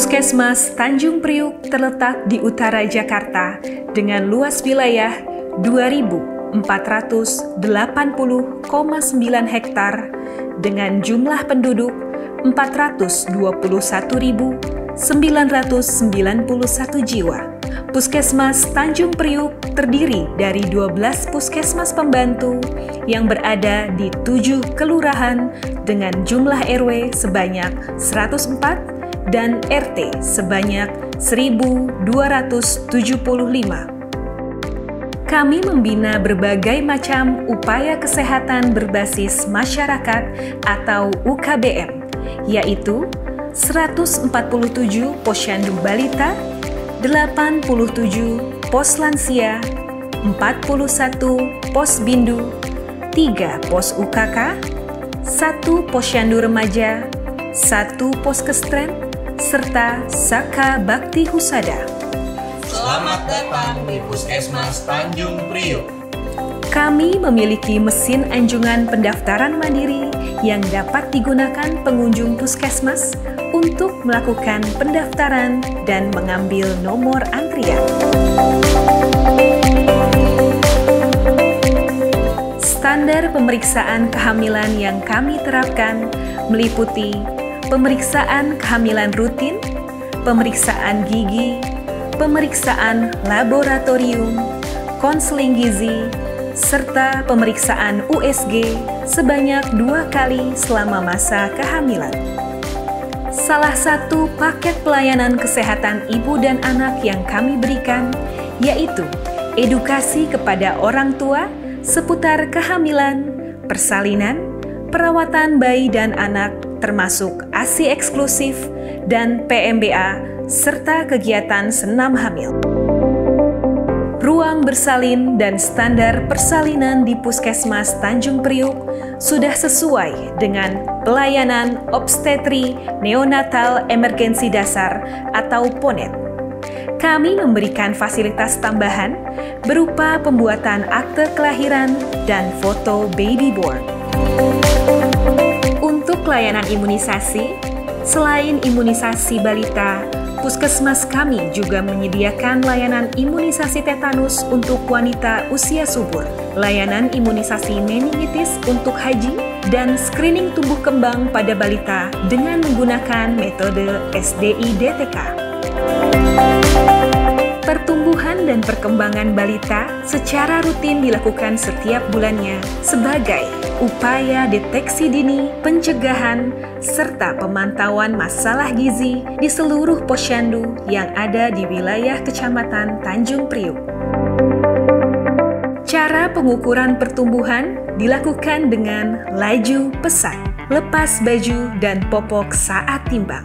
Puskesmas Tanjung Priuk terletak di utara Jakarta dengan luas wilayah 2.480,9 hektar dengan jumlah penduduk 421.991 jiwa. Puskesmas Tanjung Priuk terdiri dari 12 puskesmas pembantu yang berada di 7 kelurahan dengan jumlah RW sebanyak 104 dan RT sebanyak 1.275. Kami membina berbagai macam upaya kesehatan berbasis masyarakat atau UKBM, yaitu 147 posyandu balita, 87 pos lansia, 41 pos bindu, 3 pos UKK, 1 posyandu remaja, 1 pos kestren, serta Saka Bakti Husada. Selamat datang di Puskesmas Tanjung Priuk. Kami memiliki mesin anjungan pendaftaran mandiri yang dapat digunakan pengunjung puskesmas untuk melakukan pendaftaran dan mengambil nomor antrian. Standar pemeriksaan kehamilan yang kami terapkan meliputi pemeriksaan kehamilan rutin, pemeriksaan gigi, pemeriksaan laboratorium, konseling gizi, serta pemeriksaan USG sebanyak 2 kali selama masa kehamilan. Salah satu paket pelayanan kesehatan ibu dan anak yang kami berikan yaitu edukasi kepada orang tua seputar kehamilan, persalinan, perawatan bayi dan anak termasuk ASI eksklusif dan PMBA serta kegiatan senam hamil. Ruang bersalin dan standar persalinan di Puskesmas Tanjung Priuk sudah sesuai dengan pelayanan obstetri neonatal emergensi dasar atau PONET. Kami memberikan fasilitas tambahan berupa pembuatan akte kelahiran dan foto baby born. Untuk layanan imunisasi, selain imunisasi balita, puskesmas kami juga menyediakan layanan imunisasi tetanus untuk wanita usia subur, layanan imunisasi meningitis untuk haji, dan screening tumbuh kembang pada balita dengan menggunakan metode SDI-DTK. Pertumbuhan dan perkembangan balita secara rutin dilakukan setiap bulannya sebagai upaya deteksi dini, pencegahan, serta pemantauan masalah gizi di seluruh posyandu yang ada di wilayah Kecamatan Tanjung Priuk. Cara pengukuran pertumbuhan dilakukan dengan laju pesat, lepas baju, dan popok saat timbang.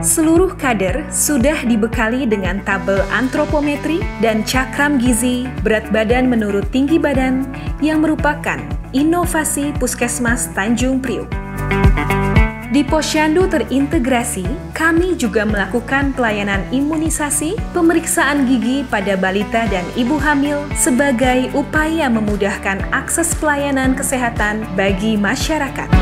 Seluruh kader sudah dibekali dengan tabel antropometri dan cakram gizi berat badan menurut tinggi badan yang merupakan inovasi Puskesmas Tanjung Priuk. Di posyandu terintegrasi, kami juga melakukan pelayanan imunisasi, pemeriksaan gigi pada balita dan ibu hamil sebagai upaya memudahkan akses pelayanan kesehatan bagi masyarakat.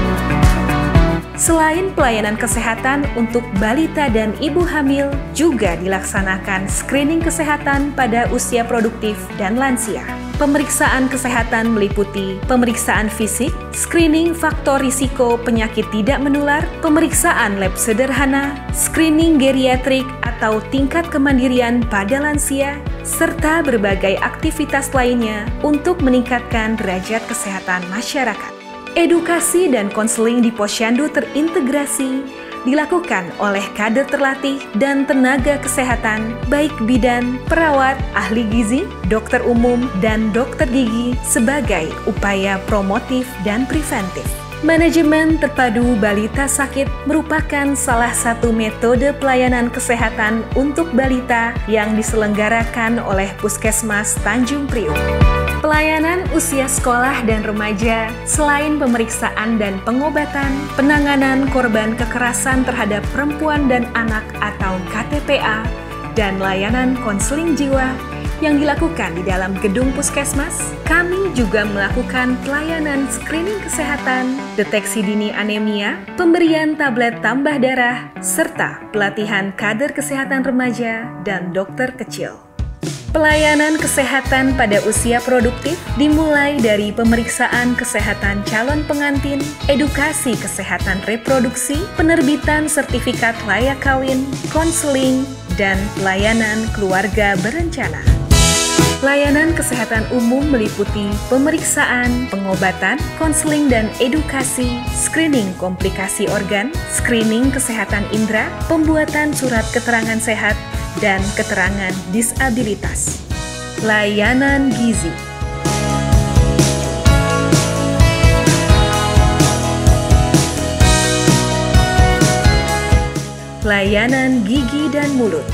Selain pelayanan kesehatan untuk balita dan ibu hamil, juga dilaksanakan screening kesehatan pada usia produktif dan lansia. Pemeriksaan kesehatan meliputi pemeriksaan fisik, screening faktor risiko penyakit tidak menular, pemeriksaan lab sederhana, screening geriatrik atau tingkat kemandirian pada lansia, serta berbagai aktivitas lainnya untuk meningkatkan derajat kesehatan masyarakat. Edukasi dan konseling di posyandu terintegrasi dilakukan oleh kader terlatih dan tenaga kesehatan, baik bidan, perawat, ahli gizi, dokter umum, dan dokter gigi sebagai upaya promotif dan preventif. Manajemen terpadu balita sakit merupakan salah satu metode pelayanan kesehatan untuk balita yang diselenggarakan oleh Puskesmas Tanjung Priuk. Pelayanan usia sekolah dan remaja, selain pemeriksaan dan pengobatan, penanganan korban kekerasan terhadap perempuan dan anak atau KTPA, dan layanan konseling jiwa, yang dilakukan di dalam gedung puskesmas. Kami juga melakukan pelayanan screening kesehatan, deteksi dini anemia, pemberian tablet tambah darah, serta pelatihan kader kesehatan remaja dan dokter kecil. Pelayanan kesehatan pada usia produktif dimulai dari pemeriksaan kesehatan calon pengantin, edukasi kesehatan reproduksi, penerbitan sertifikat layak kawin, konseling, dan pelayanan keluarga berencana. Layanan kesehatan umum meliputi pemeriksaan, pengobatan, konseling dan edukasi, screening komplikasi organ, screening kesehatan indera, pembuatan surat keterangan sehat, dan keterangan disabilitas. Layanan gizi. Layanan gigi dan mulut.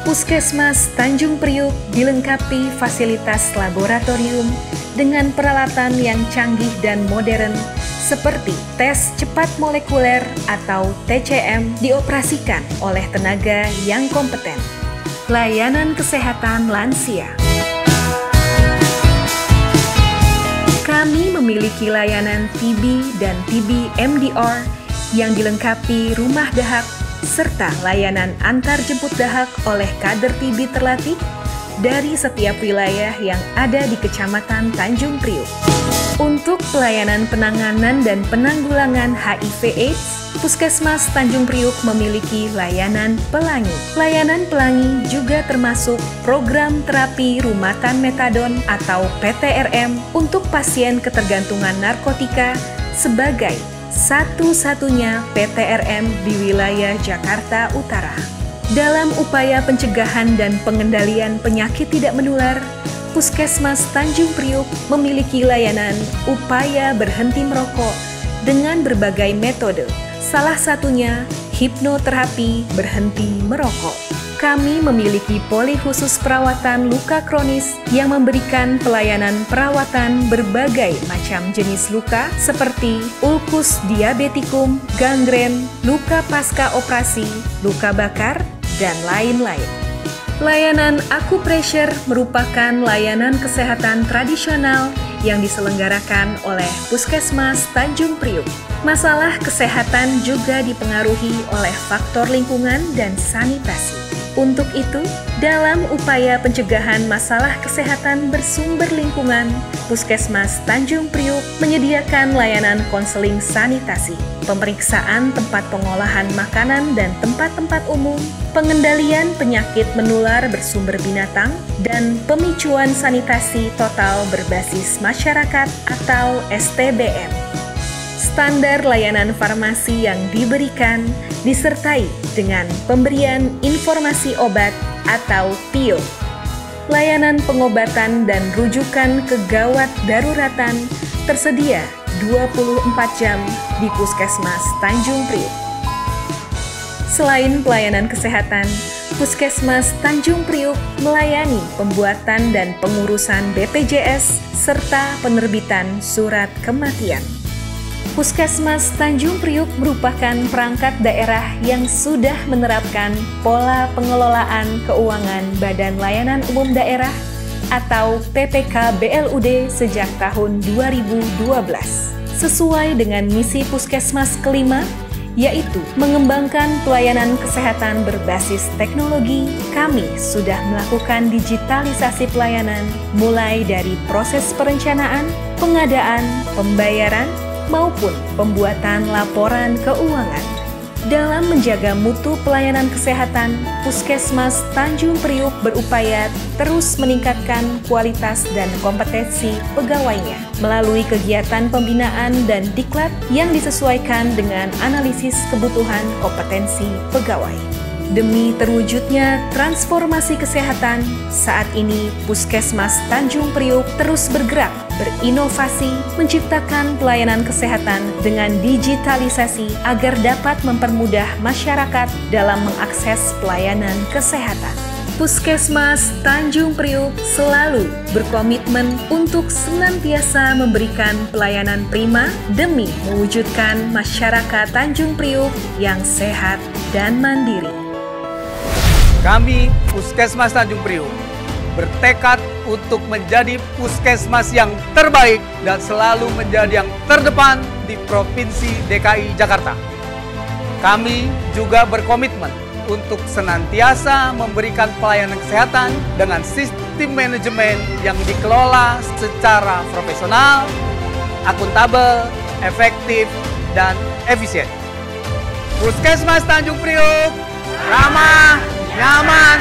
Puskesmas Tanjung Priuk dilengkapi fasilitas laboratorium dengan peralatan yang canggih dan modern seperti tes cepat molekuler atau TCM dioperasikan oleh tenaga yang kompeten. Layanan kesehatan lansia. Kami memiliki layanan TB dan TB MDR yang dilengkapi rumah dahak serta layanan antar jemput dahak oleh kader TB terlatih dari setiap wilayah yang ada di Kecamatan Tanjung Priuk. Untuk pelayanan penanganan dan penanggulangan HIV/AIDS, Puskesmas Tanjung Priuk memiliki layanan pelangi. Layanan pelangi juga termasuk program terapi rumatan metadon atau PTRM untuk pasien ketergantungan narkotika sebagai satu-satunya PTRM di wilayah Jakarta Utara. Dalam upaya pencegahan dan pengendalian penyakit tidak menular, Puskesmas Tanjung Priuk memiliki layanan upaya berhenti merokok dengan berbagai metode, salah satunya hipnoterapi berhenti merokok. Kami memiliki poli khusus perawatan luka kronis yang memberikan pelayanan perawatan berbagai macam jenis luka seperti ulkus diabetikum, gangren, luka pasca operasi, luka bakar, dan lain-lain. Layanan akupressure merupakan layanan kesehatan tradisional yang diselenggarakan oleh Puskesmas Tanjung Priuk. Masalah kesehatan juga dipengaruhi oleh faktor lingkungan dan sanitasi. Untuk itu, dalam upaya pencegahan masalah kesehatan bersumber lingkungan, Puskesmas Tanjung Priuk menyediakan layanan konseling sanitasi, pemeriksaan tempat pengolahan makanan dan tempat-tempat umum, pengendalian penyakit menular bersumber binatang, dan pemicuan sanitasi total berbasis masyarakat atau STBM. Standar layanan farmasi yang diberikan disertai dengan pemberian informasi obat atau PIO. Layanan pengobatan dan rujukan kegawat daruratan tersedia 24 jam di Puskesmas Tanjung Priuk. Selain pelayanan kesehatan, Puskesmas Tanjung Priuk melayani pembuatan dan pengurusan BPJS serta penerbitan surat kematian. Puskesmas Tanjung Priuk merupakan perangkat daerah yang sudah menerapkan pola pengelolaan keuangan Badan Layanan Umum Daerah atau PPK BLUD sejak tahun 2012. Sesuai dengan misi Puskesmas kelima, yaitu mengembangkan pelayanan kesehatan berbasis teknologi, kami sudah melakukan digitalisasi pelayanan mulai dari proses perencanaan, pengadaan, pembayaran, maupun pembuatan laporan keuangan. Dalam menjaga mutu pelayanan kesehatan, Puskesmas Tanjung Priuk berupaya terus meningkatkan kualitas dan kompetensi pegawainya melalui kegiatan pembinaan dan diklat yang disesuaikan dengan analisis kebutuhan kompetensi pegawai. Demi terwujudnya transformasi kesehatan, saat ini Puskesmas Tanjung Priuk terus bergerak, berinovasi, menciptakan pelayanan kesehatan dengan digitalisasi agar dapat mempermudah masyarakat dalam mengakses pelayanan kesehatan. Puskesmas Tanjung Priuk selalu berkomitmen untuk senantiasa memberikan pelayanan prima demi mewujudkan masyarakat Tanjung Priuk yang sehat dan mandiri. Kami Puskesmas Tanjung Priok bertekad untuk menjadi puskesmas yang terbaik dan selalu menjadi yang terdepan di Provinsi DKI Jakarta. Kami juga berkomitmen untuk senantiasa memberikan pelayanan kesehatan dengan sistem manajemen yang dikelola secara profesional, akuntabel, efektif, dan efisien. Puskesmas Tanjung Priok ramah, nyaman,